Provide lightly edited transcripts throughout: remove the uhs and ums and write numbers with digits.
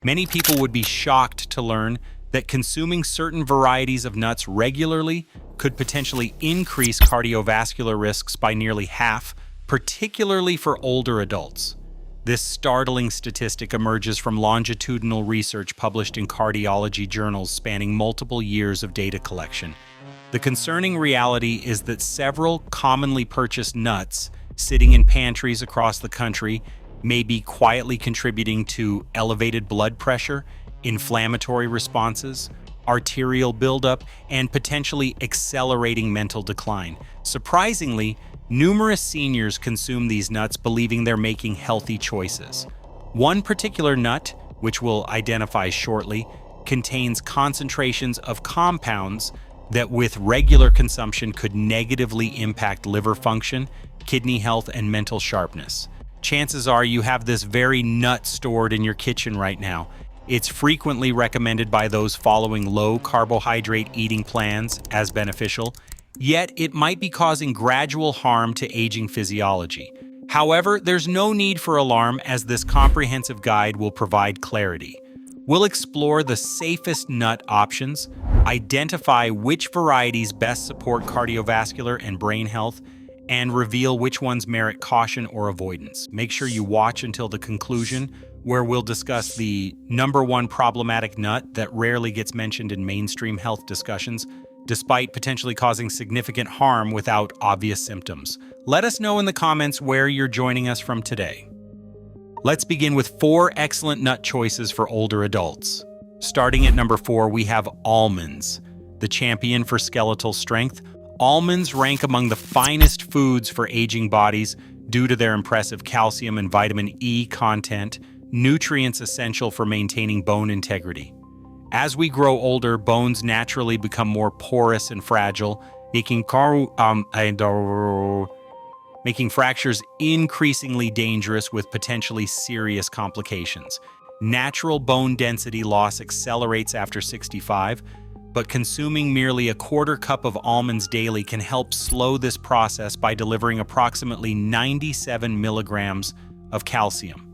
Many people would be shocked to learn that consuming certain varieties of nuts regularly could potentially increase cardiovascular risks by nearly half, particularly for older adults. This startling statistic emerges from longitudinal research published in cardiology journals spanning multiple years of data collection. The concerning reality is that several commonly purchased nuts sitting in pantries across the country may be quietly contributing to elevated blood pressure, inflammatory responses, arterial buildup, and potentially accelerating mental decline. Surprisingly, numerous seniors consume these nuts believing they're making healthy choices. One particular nut, which we'll identify shortly, contains concentrations of compounds that with regular consumption could negatively impact liver function, kidney health, and mental sharpness. Chances are you have this very nut stored in your kitchen right now. It's frequently recommended by those following low-carbohydrate eating plans as beneficial, yet it might be causing gradual harm to aging physiology. However, there's no need for alarm as this comprehensive guide will provide clarity. We'll explore the safest nut options, identify which varieties best support cardiovascular and brain health, and reveal which ones merit caution or avoidance. Make sure you watch until the conclusion, where we'll discuss the #1 problematic nut that rarely gets mentioned in mainstream health discussions, despite potentially causing significant harm without obvious symptoms. Let us know in the comments where you're joining us from today. Let's begin with 4 excellent nut choices for older adults. Starting at number 4, we have almonds. The champion for skeletal strength, almonds rank among the finest foods for aging bodies due to their impressive calcium and vitamin E content, nutrients essential for maintaining bone integrity. As we grow older, bones naturally become more porous and fragile, making fractures increasingly dangerous with potentially serious complications. Natural bone density loss accelerates after 65, but consuming merely a quarter cup of almonds daily can help slow this process by delivering approximately 97 milligrams of calcium.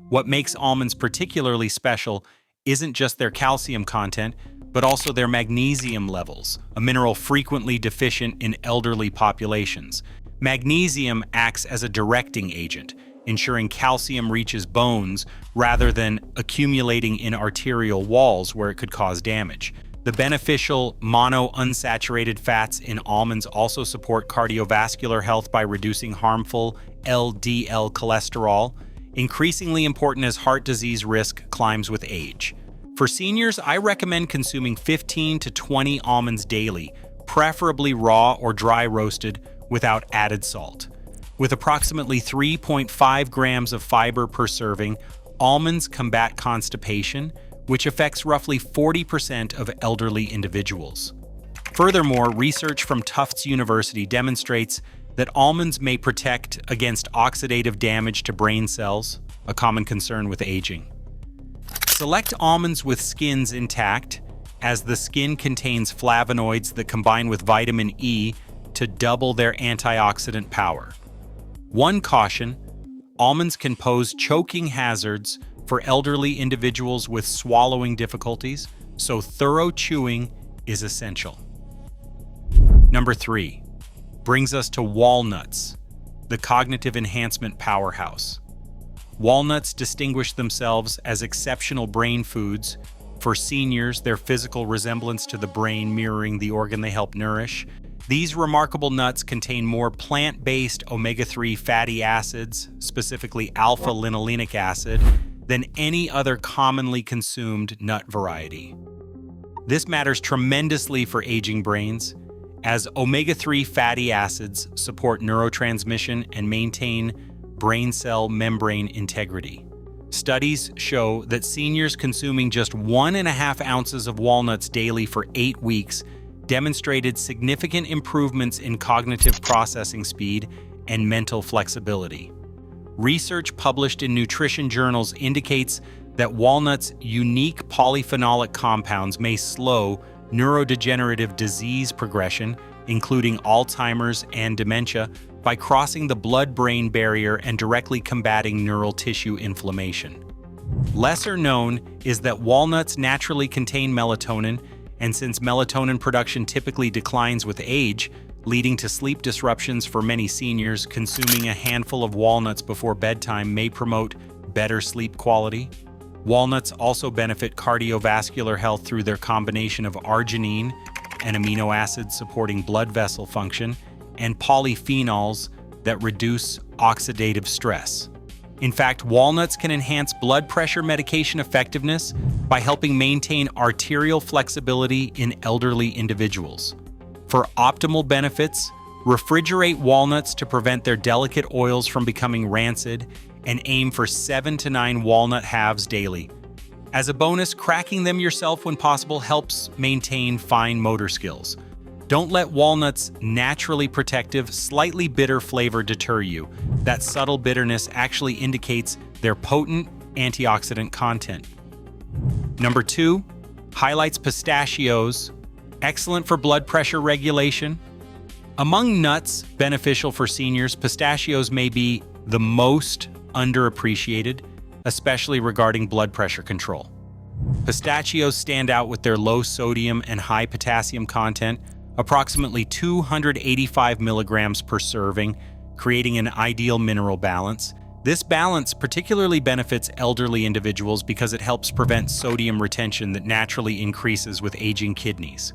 What makes almonds particularly special isn't just their calcium content, but also their magnesium levels, a mineral frequently deficient in elderly populations. Magnesium acts as a directing agent, ensuring calcium reaches bones rather than accumulating in arterial walls where it could cause damage. The beneficial monounsaturated fats in almonds also support cardiovascular health by reducing harmful LDL cholesterol, increasingly important as heart disease risk climbs with age. For seniors, I recommend consuming 15 to 20 almonds daily, preferably raw or dry roasted without added salt. With approximately 3.5 grams of fiber per serving, almonds combat constipation, which affects roughly 40% of elderly individuals. Furthermore, research from Tufts University demonstrates that almonds may protect against oxidative damage to brain cells, a common concern with aging. Select almonds with skins intact, as the skin contains flavonoids that combine with vitamin E to double their antioxidant power. One caution: almonds can pose choking hazards for elderly individuals with swallowing difficulties, so thorough chewing is essential. Number 3 brings us to walnuts, the cognitive enhancement powerhouse. Walnuts distinguish themselves as exceptional brain foods. For seniors, their physical resemblance to the brain mirroring the organ they help nourish. These remarkable nuts contain more plant-based omega-3 fatty acids, specifically alpha-linolenic acid, than any other commonly consumed nut variety. This matters tremendously for aging brains, as omega-3 fatty acids support neurotransmission and maintain brain cell membrane integrity. Studies show that seniors consuming just 1.5 ounces of walnuts daily for 8 weeks demonstrated significant improvements in cognitive processing speed and mental flexibility. Research published in nutrition journals indicates that walnuts' unique polyphenolic compounds may slow neurodegenerative disease progression, including Alzheimer's and dementia, by crossing the blood-brain barrier and directly combating neural tissue inflammation. Lesser known is that walnuts naturally contain melatonin, and since melatonin production typically declines with age, leading to sleep disruptions for many seniors, consuming a handful of walnuts before bedtime may promote better sleep quality. Walnuts also benefit cardiovascular health through their combination of arginine, an amino acid supporting blood vessel function, and polyphenols that reduce oxidative stress. In fact, walnuts can enhance blood pressure medication effectiveness by helping maintain arterial flexibility in elderly individuals. For optimal benefits, refrigerate walnuts to prevent their delicate oils from becoming rancid, and aim for 7 to 9 walnut halves daily. As a bonus, cracking them yourself when possible helps maintain fine motor skills. Don't let walnuts' naturally protective, slightly bitter flavor deter you. That subtle bitterness actually indicates their potent antioxidant content. Number 2, highlights pistachios, excellent for blood pressure regulation. Among nuts beneficial for seniors, pistachios may be the most underappreciated, especially regarding blood pressure control. Pistachios stand out with their low sodium and high potassium content, approximately 285 milligrams per serving, creating an ideal mineral balance. This balance particularly benefits elderly individuals because it helps prevent sodium retention that naturally increases with aging kidneys.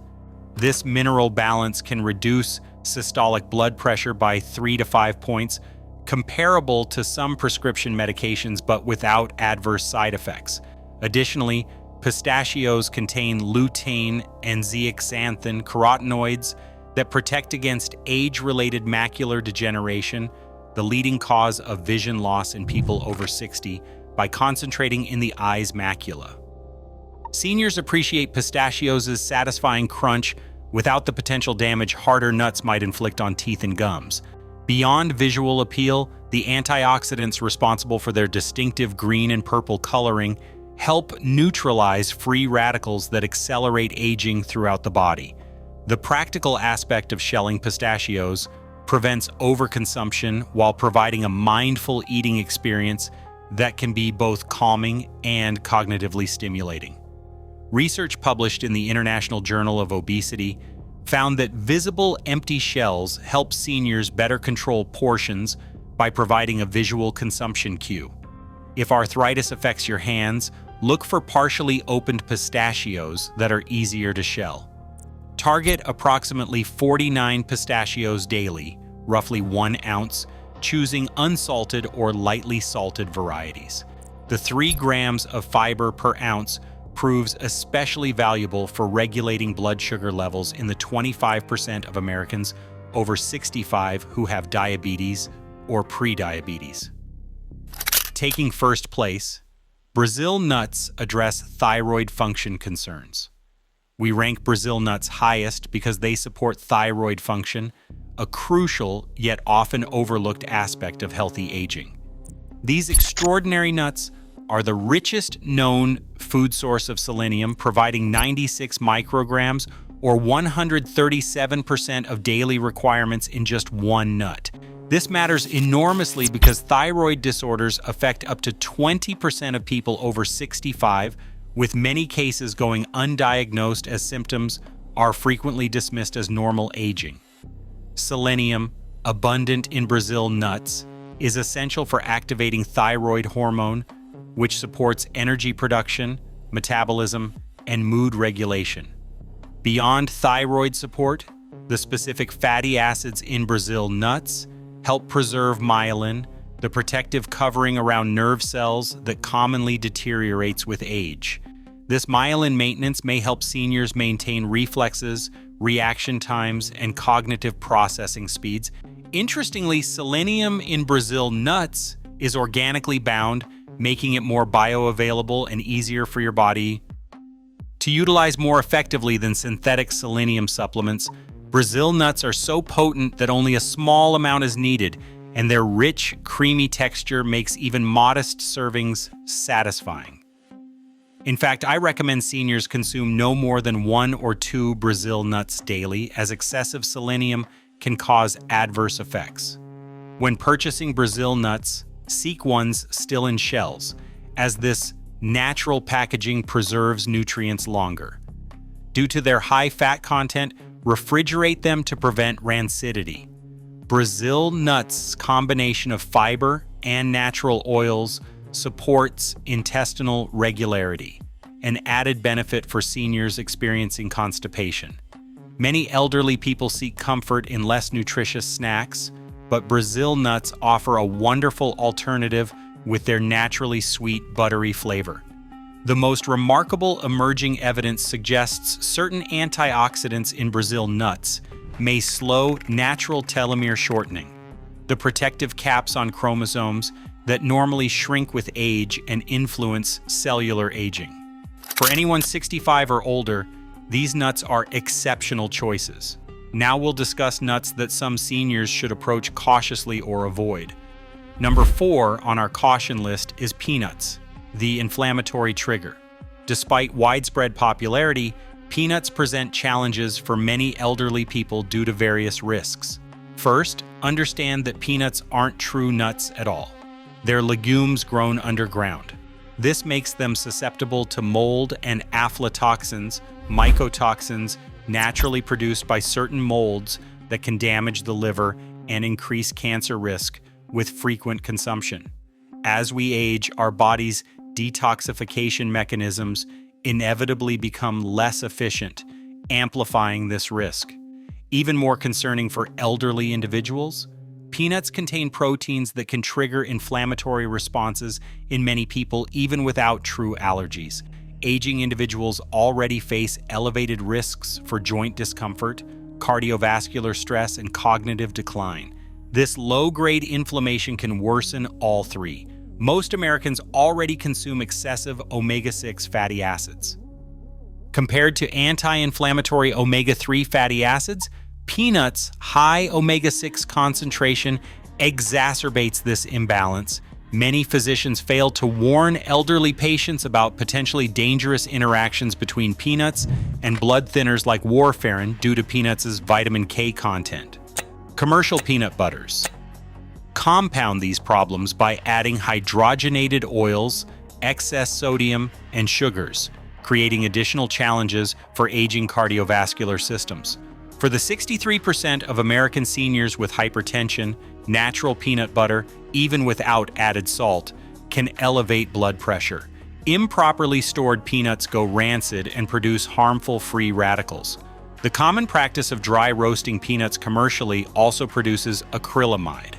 This mineral balance can reduce systolic blood pressure by 3 to 5 points, comparable to some prescription medications but without adverse side effects. Additionally, pistachios contain lutein and zeaxanthin carotenoids that protect against age-related macular degeneration, the leading cause of vision loss in people over 60, by concentrating in the eye's macula. Seniors appreciate pistachios' satisfying crunch without the potential damage harder nuts might inflict on teeth and gums. Beyond visual appeal, the antioxidants responsible for their distinctive green and purple coloring help neutralize free radicals that accelerate aging throughout the body. The practical aspect of shelling pistachios prevents overconsumption while providing a mindful eating experience that can be both calming and cognitively stimulating. Research published in the International Journal of Obesity found that visible empty shells help seniors better control portions by providing a visual consumption cue. If arthritis affects your hands, look for partially opened pistachios that are easier to shell. Target approximately 49 pistachios daily, roughly 1 ounce, choosing unsalted or lightly salted varieties. The 3 grams of fiber per ounce proves especially valuable for regulating blood sugar levels in the 25% of Americans over 65 who have diabetes or prediabetes. Taking first place, Brazil nuts address thyroid function concerns. We rank Brazil nuts highest because they support thyroid function, a crucial yet often overlooked aspect of healthy aging. These extraordinary nuts are the richest known food source of selenium, providing 96 micrograms or 137% of daily requirements in just one nut. This matters enormously because thyroid disorders affect up to 20% of people over 65, with many cases going undiagnosed as symptoms are frequently dismissed as normal aging. Selenium, abundant in Brazil nuts, is essential for activating thyroid hormone, which supports energy production, metabolism, and mood regulation. Beyond thyroid support, the specific fatty acids in Brazil nuts help preserve myelin, the protective covering around nerve cells that commonly deteriorates with age. This myelin maintenance may help seniors maintain reflexes, reaction times, and cognitive processing speeds. Interestingly, selenium in Brazil nuts is organically bound, making it more bioavailable and easier for your body to utilize more effectively than synthetic selenium supplements. Brazil nuts are so potent that only a small amount is needed, and their rich, creamy texture makes even modest servings satisfying. In fact, I recommend seniors consume no more than 1 or 2 Brazil nuts daily, as excessive selenium can cause adverse effects. When purchasing Brazil nuts, seek ones still in shells, as this Natural packaging preserves nutrients longer. Due to their high fat content, refrigerate them to prevent rancidity. Brazil nuts' combination of fiber and natural oils supports intestinal regularity, an added benefit for seniors experiencing constipation. Many elderly people seek comfort in less nutritious snacks, but Brazil nuts offer a wonderful alternative with their naturally sweet, buttery flavor. The most remarkable emerging evidence suggests certain antioxidants in Brazil nuts may slow natural telomere shortening, the protective caps on chromosomes that normally shrink with age and influence cellular aging. For anyone 65 or older, these nuts are exceptional choices. Now we'll discuss nuts that some seniors should approach cautiously or avoid. Number 4 on our caution list is peanuts, the inflammatory trigger. Despite widespread popularity, peanuts present challenges for many elderly people due to various risks. First, understand that peanuts aren't true nuts at all. They're legumes grown underground. This makes them susceptible to mold and aflatoxins, mycotoxins naturally produced by certain molds that can damage the liver and increase cancer risk with frequent consumption. As we age, our body's detoxification mechanisms inevitably become less efficient, amplifying this risk. Even more concerning for elderly individuals, peanuts contain proteins that can trigger inflammatory responses in many people even without true allergies. Aging individuals already face elevated risks for joint discomfort, cardiovascular stress, and cognitive decline. This low-grade inflammation can worsen all three. Most Americans already consume excessive omega-6 fatty acids. Compared to anti-inflammatory omega-3 fatty acids, peanuts' high omega-6 concentration exacerbates this imbalance. Many physicians fail to warn elderly patients about potentially dangerous interactions between peanuts and blood thinners like warfarin due to peanuts' vitamin K content. Commercial peanut butters compound these problems by adding hydrogenated oils, excess sodium, and sugars, creating additional challenges for aging cardiovascular systems. For the 63% of American seniors with hypertension, natural peanut butter, even without added salt, can elevate blood pressure. Improperly stored peanuts go rancid and produce harmful free radicals. The common practice of dry roasting peanuts commercially also produces acrylamide,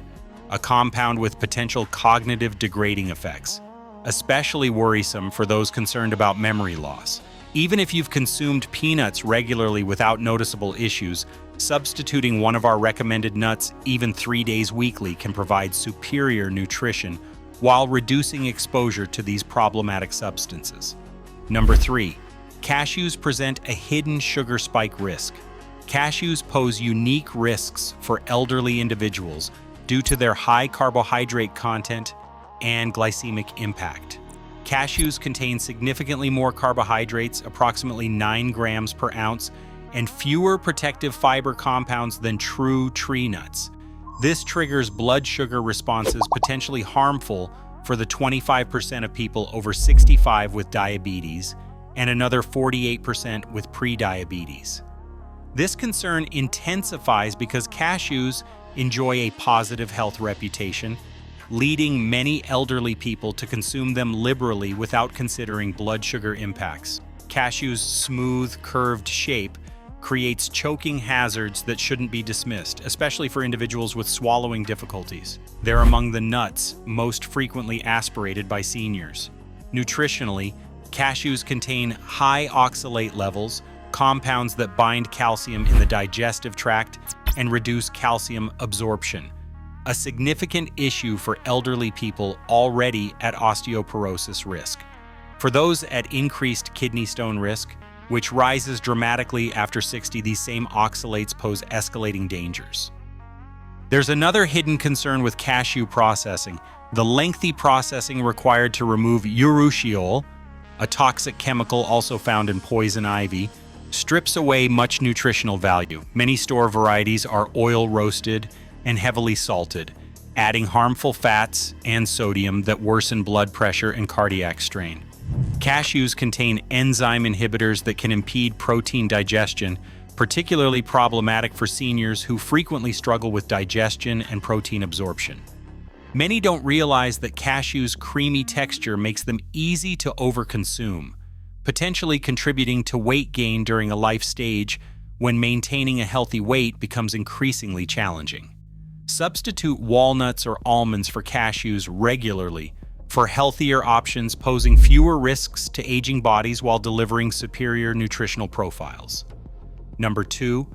a compound with potential cognitive degrading effects, especially worrisome for those concerned about memory loss. Even if you've consumed peanuts regularly without noticeable issues, substituting one of our recommended nuts even 3 days weekly can provide superior nutrition while reducing exposure to these problematic substances. Number 3. Cashews present a hidden sugar spike risk. Cashews pose unique risks for elderly individuals due to their high carbohydrate content and glycemic impact. Cashews contain significantly more carbohydrates, approximately 9 grams per ounce, and fewer protective fiber compounds than true tree nuts. This triggers blood sugar responses potentially harmful for the 25% of people over 65 with diabetes and another 48% with prediabetes. This concern intensifies because cashews enjoy a positive health reputation, leading many elderly people to consume them liberally without considering blood sugar impacts. Cashews' smooth, curved shape creates choking hazards that shouldn't be dismissed, especially for individuals with swallowing difficulties. They're among the nuts most frequently aspirated by seniors. Nutritionally, cashews contain high oxalate levels, compounds that bind calcium in the digestive tract and reduce calcium absorption, a significant issue for elderly people already at osteoporosis risk. For those at increased kidney stone risk, which rises dramatically after 60, these same oxalates pose escalating dangers. There's another hidden concern with cashew processing: the lengthy processing required to remove urushiol, a toxic chemical also found in poison ivy, strips away much nutritional value. Many store varieties are oil roasted and heavily salted, adding harmful fats and sodium that worsen blood pressure and cardiac strain. Cashews contain enzyme inhibitors that can impede protein digestion, particularly problematic for seniors who frequently struggle with digestion and protein absorption. Many don't realize that cashews' creamy texture makes them easy to overconsume, potentially contributing to weight gain during a life stage when maintaining a healthy weight becomes increasingly challenging. Substitute walnuts or almonds for cashews regularly for healthier options posing fewer risks to aging bodies while delivering superior nutritional profiles. Number 2,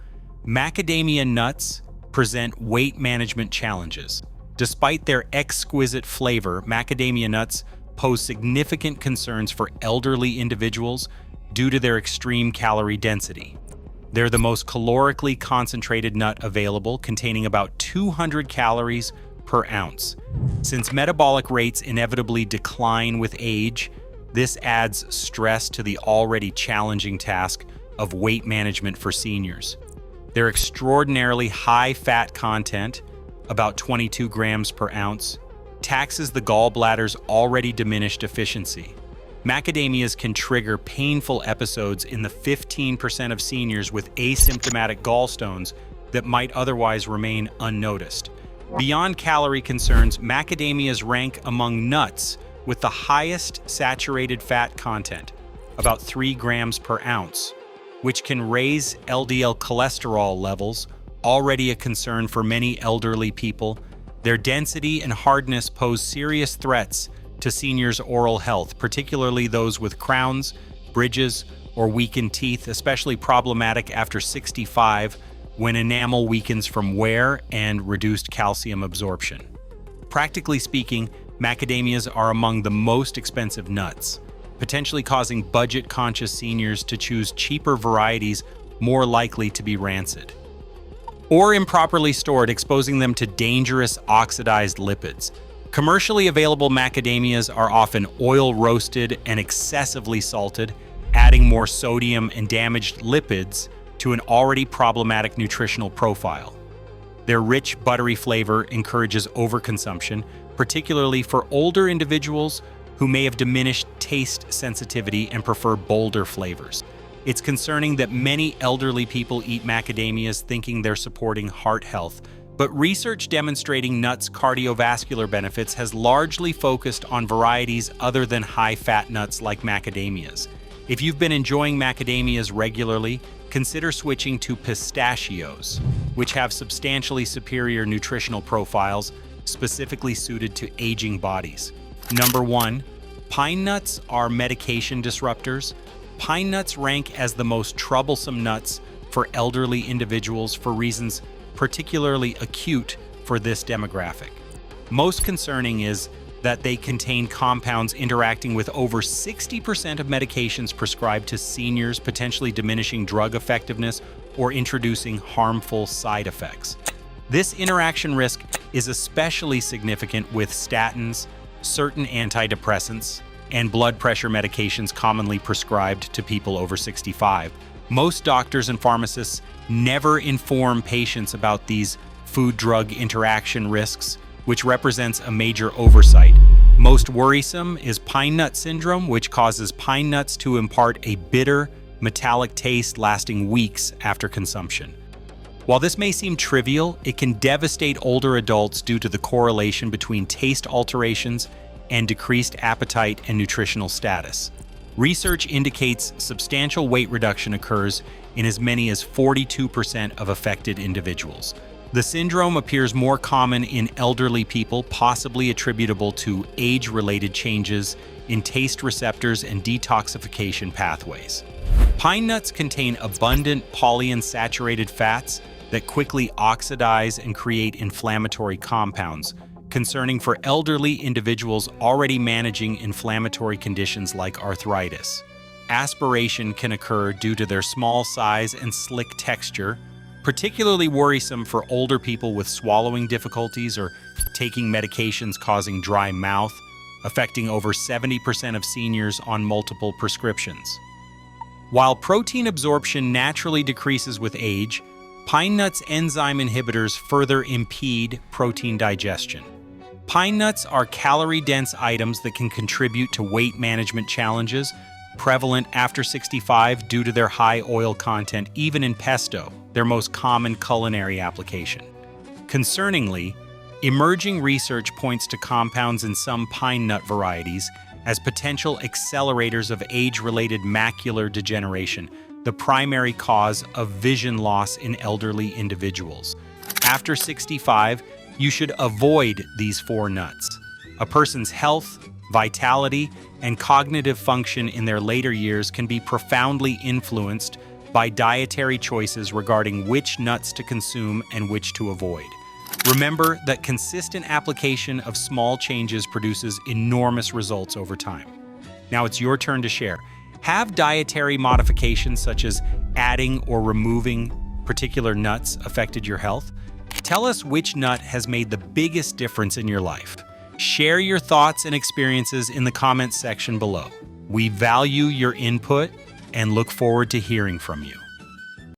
macadamia nuts present weight management challenges. Despite their exquisite flavor, macadamia nuts pose significant concerns for elderly individuals due to their extreme calorie density. They're the most calorically concentrated nut available, containing about 200 calories per ounce. Since metabolic rates inevitably decline with age, this adds stress to the already challenging task of weight management for seniors. Their extraordinarily high fat content, about 22 grams per ounce, taxes the gallbladder's already diminished efficiency. Macadamias can trigger painful episodes in the 15% of seniors with asymptomatic gallstones that might otherwise remain unnoticed. Beyond calorie concerns, macadamias rank among nuts with the highest saturated fat content, about 3 grams per ounce, which can raise LDL cholesterol levels, already a concern for many elderly people. Their density and hardness pose serious threats to seniors' oral health, particularly those with crowns, bridges, or weakened teeth, especially problematic after 65 when enamel weakens from wear and reduced calcium absorption. Practically speaking, macadamias are among the most expensive nuts, potentially causing budget-conscious seniors to choose cheaper varieties more likely to be rancid or improperly stored, exposing them to dangerous oxidized lipids. Commercially available macadamias are often oil-roasted and excessively salted, adding more sodium and damaged lipids to an already problematic nutritional profile. Their rich, buttery flavor encourages overconsumption, particularly for older individuals who may have diminished taste sensitivity and prefer bolder flavors. It's concerning that many elderly people eat macadamias thinking they're supporting heart health, but research demonstrating nuts' cardiovascular benefits has largely focused on varieties other than high-fat nuts like macadamias. If you've been enjoying macadamias regularly, consider switching to pistachios, which have substantially superior nutritional profiles specifically suited to aging bodies. Number 1, pine nuts are medication disruptors. Pine nuts rank as the most troublesome nuts for elderly individuals for reasons particularly acute for this demographic. Most concerning is that they contain compounds interacting with over 60% of medications prescribed to seniors, potentially diminishing drug effectiveness or introducing harmful side effects. This interaction risk is especially significant with statins, certain antidepressants, and blood pressure medications commonly prescribed to people over 65. Most doctors and pharmacists never inform patients about these food-drug interaction risks, which represents a major oversight. Most worrisome is pine nut syndrome, which causes pine nuts to impart a bitter, metallic taste lasting weeks after consumption. While this may seem trivial, it can devastate older adults due to the correlation between taste alterations and decreased appetite and nutritional status. Research indicates substantial weight reduction occurs in as many as 42% of affected individuals. The syndrome appears more common in elderly people, possibly attributable to age-related changes in taste receptors and detoxification pathways. Pine nuts contain abundant polyunsaturated fats that quickly oxidize and create inflammatory compounds, concerning for elderly individuals already managing inflammatory conditions like arthritis. Aspiration can occur due to their small size and slick texture, particularly worrisome for older people with swallowing difficulties or taking medications causing dry mouth, affecting over 70% of seniors on multiple prescriptions. While protein absorption naturally decreases with age, pine nuts enzyme inhibitors further impede protein digestion. Pine nuts are calorie-dense items that can contribute to weight management challenges, prevalent after 65 due to their high oil content, even in pesto, their most common culinary application. Concerningly, emerging research points to compounds in some pine nut varieties as potential accelerators of age-related macular degeneration, the primary cause of vision loss in elderly individuals. After 65, you should avoid these 4 nuts. A person's health, vitality, and cognitive function in their later years can be profoundly influenced by dietary choices regarding which nuts to consume and which to avoid. Remember that consistent application of small changes produces enormous results over time. Now it's your turn to share. Have dietary modifications such as adding or removing particular nuts affected your health? Tell us which nut has made the biggest difference in your life. Share your thoughts and experiences in the comments section below. We value your input and look forward to hearing from you.